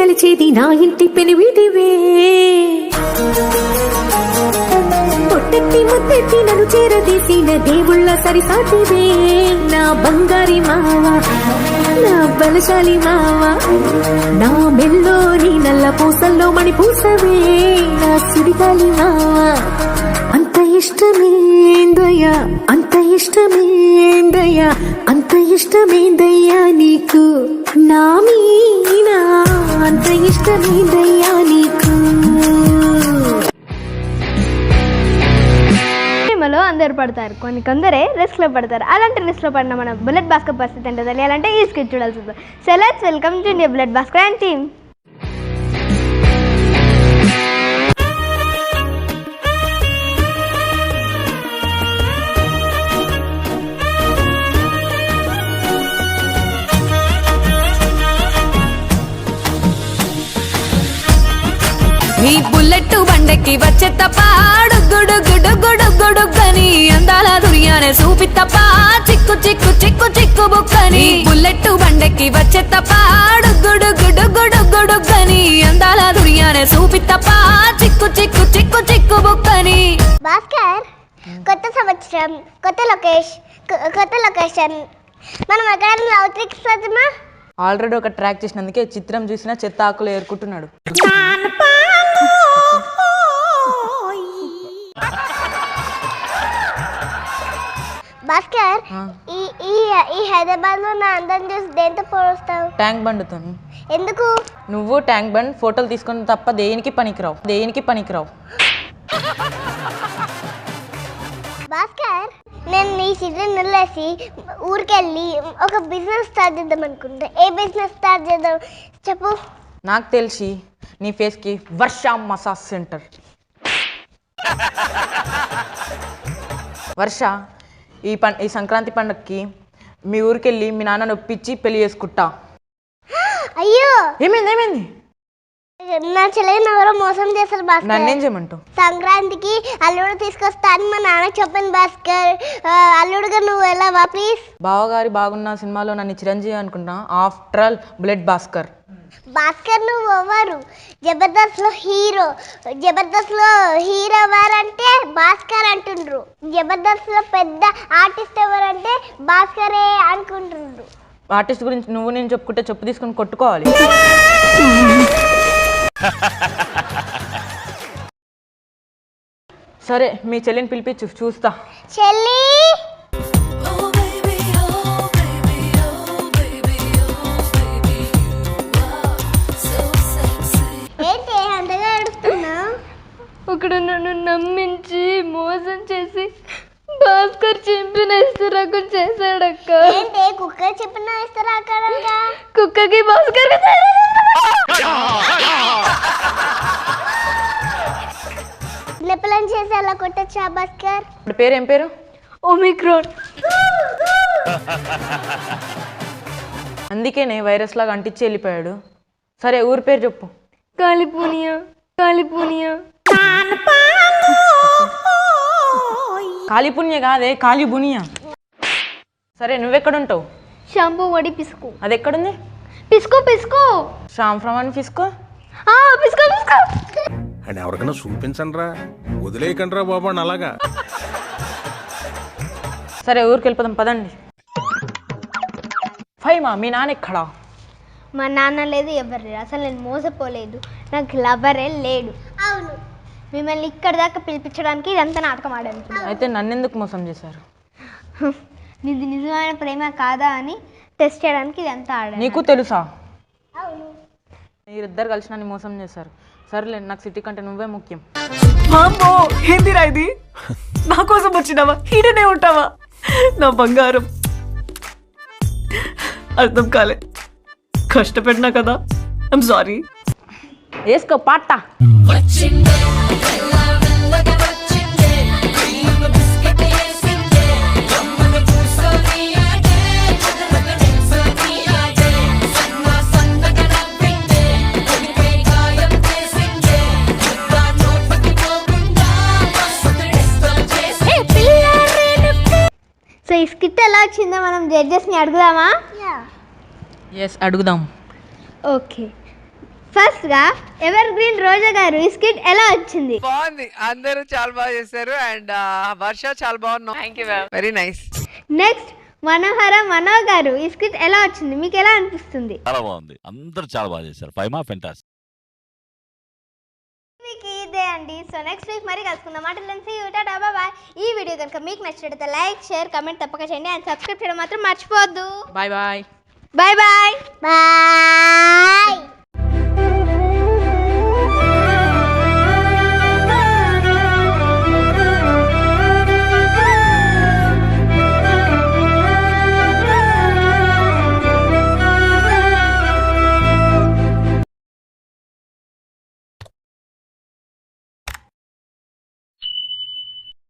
తలచేది నా ఇంటి పెనివిటివే పొట్టెట్టి ముద్దెట్టి నన్ను చేరదీసిన దేవుళ్ళ సరిసాటివే నా బంగారి మావా నా బలశాలి మావా నా మెల్లోని నల్ల పూసల్లో మణి పూసవే నా సుడిగాలి మావా అంత ఇష్టమేందయ్యా అంత ఇష్టమేందయ్యా అంత ఇష్టమేందయ్యా నీకు నా మీనా అంత ఇష్టమేందయ్యా నీకు. ప్రేమలో అందరు పడతారు, కొందరే రిస్క్లో పడతారు. అలాంటి రిస్క్లో పడిన మన బుల్లెట్ భాస్కర్ పరిస్థితి ఏంటో తెలియాలంటే ఈ స్కిట్ చూడాల్సింది. So let's welcome to India bullet Bhaskar and team. నీ బుల్లెట్ బండకి వచ్చే తప్ప గుడుగుడుగుడుగుడుగుడుగని అందాల దుర్యానే చూపి తప్ప చిక్కు చిక్కు చిక్కు చిక్కు బుక్కని బుల్లెట్ బండకి వచ్చే తప్ప గుడుగుడుగుడుగుడుగని అందాల దుర్యానే చూపి తప్ప చిక్కు చిక్కు చిక్కు చిక్కు బుక్కని. భాస్కర్, కొత్త సంవత్సరం, కొత్త లొకేషన్, మనం ఎక్కడ లవ్ ట్రిక్స్ వద్దామా? ఆల్రెడీ ఒక ట్రాక్ చేసినందుకే చిత్రం చూసినా చెత్త ఆకులు ఏరుకుంటున్నాడు. భాస్కర్, ఈ హైదరాబాద్ లో నా అందం చూసి దేంతో పోలుస్తావు? ట్యాంక్ బండ్తో. ఎందుకు? నువ్వు ట్యాంక్ బండ్ ఫోటోలు తీసుకుని తప్ప దేనికి పనికిరావు. భాస్కర్, నేను నీ సిటీ నిల్లేసి ఊరికెళ్ళి ఒక బిజినెస్ స్టార్ట్ చేద్దాం అనుకుంటా. ఏ బిజినెస్ స్టార్ట్ చేద్దాం చెప్పు. నాకు తెలిసి నీ ఫేస్కి వర్ష మసాజ్ సెంటర్. వర్ష, ఈ సంక్రాంతి పండుగకి మీ ఊరికెళ్ళి మీ నాన్నని ఒప్పించి పెళ్లి చేసుకుంటా. అయ్యో, ఏమైంది? నా చెల్లెని ఎవరో మోసం చేశారు భాస్కర్. నన్నేం చేయమంటావు? సంక్రాంతికి అల్లుడు తీసుకొస్తా అని మా నాన్న చెప్పాను భాస్కర్. అల్లుడుగా నువ్వు వెళ్ళవా ప్లీజ్? బావగారి బాగున్న సినిమాలో నన్ను చిరంజీవి అనుకుంటా. After all bullet Bhaskar. Bhaskar నువ్వు ఎవరు? జబర్దస్త్లో హీరో ఎవరంటే భాస్కర్ అంటుండ్రు. జబర్దస్త్లో పెద్ద ఆర్టిస్ట్ ఎవరంటే భాస్కరే అనుకుంటుండ్రు. ఆర్టిస్ట్ గురించి నువ్వు నేను చెప్పుకుంటే చెప్పు తీసుకుని కొట్టుకోవాలి. సరే, మీ చెల్లిని పిలిపించు, చూస్తా. చెల్లి, ఏంటి అంతగా ఏడుస్తున్నావు? ఒకడు నన్ను నమ్మించి మోసం చేసి భాస్కర్ చింపిన ఇస్తరాకులు చేశాడక్క. ఏంటి కుక్క చెప్పిన ఇస్తారా? కుక్కకి భాస్కర్ నిప్పులని చేసి అలా కొట్టచ్చా భాస్కర్? పేరు ఏం పేరు? ఒమిక్రాన్. అందుకేనే వైరస్ లాగా అంటించి వెళ్ళిపోయాడు. సరే, ఊరి పేరు చెప్పు. కాలిపూనియా. కాలిపుణ్య కాదే, కాలిబునియా. సరే, నువ్వెక్కడుంటావు? షాంపూ వడి పిసుకు. అది ఎక్కడుంది? పిసుకు షాంఫ్రమని తీసుకో. పిసుకు అని ఎవరికైనా చూపించండి రా, వదిలేయకండి రా బాబు అని అలాగా. సరే, ఊరికి వెళ్ళిపోదాం పదండి. ఫైమా, మీ నాన్న ఎక్కడా? మా నాన్న లేదు, ఎవరు లేరు. అసలు నేను మోసపోలేదు, నాకు లవరే లేడు. అవును, మిమ్మల్ని ఇక్కడ దాకా పిలిపించడానికి ఇదంతా నాటకం ఆడాను. అయితే నన్నెందుకు మోసం చేశారు? ఇది నిజమైన ప్రేమ కాదా అని టెస్ట్ చేయడానికి ఇదంతా ఆడాను. నీకు తెలుసా? అవును, మీరిద్దరు కలిసి నన్ను మోసం చేశారు. సరేలే, నాకు సిటీ కంటే నువ్వే ముఖ్యం. అమ్మో, ఏందిరా ఇది? నా కోసం వచ్చినావా? ఈడనే ఉంటావా? నా బంగారం. అర్థం కాలే, కష్టపెట్టినా కదా. I'm sorry. వేసుకో పాట. సో ఈ స్కిట్ ఎలా వచ్చిందో మనం జడ్జెస్ని అడుగుదామా? ఎస్, అడుగుదాం. ఓకే, ఫస్ట్ గా ఎవర్ గ్రీన్ రోజా గారు ఈ స్కిట్ ఎలా వచ్చింది? బాగుంది, అందరూ చాలా బాగా చేశారు. అండ్ వర్ష చాలా బాగున్నావు. Thank you ma'am, very nice. Next Manohara Mano గారు ఈ స్కిట్ ఎలా వచ్చింది, మీకు ఎలా అనిపిస్తుంది? చాలా బాగుంది, అందరూ చాలా బాగా చేశారు. ఫైమా ఫెంటాస్టిక్. మీకు ఇదే అండి. సో నెక్స్ట్ వీక్ మరి కలుసుకుందాం. మాటలు బాయ్. ఈ వీడియో కనుక మీకు నచ్చినట్లయితే లైక్, షేర్, కమెంట్ తప్పక చేయండి. అండ్ సబ్స్క్రైబ్ చేయడం మాత్రం మర్చిపోవద్దు. Bye bye. Bye bye bye.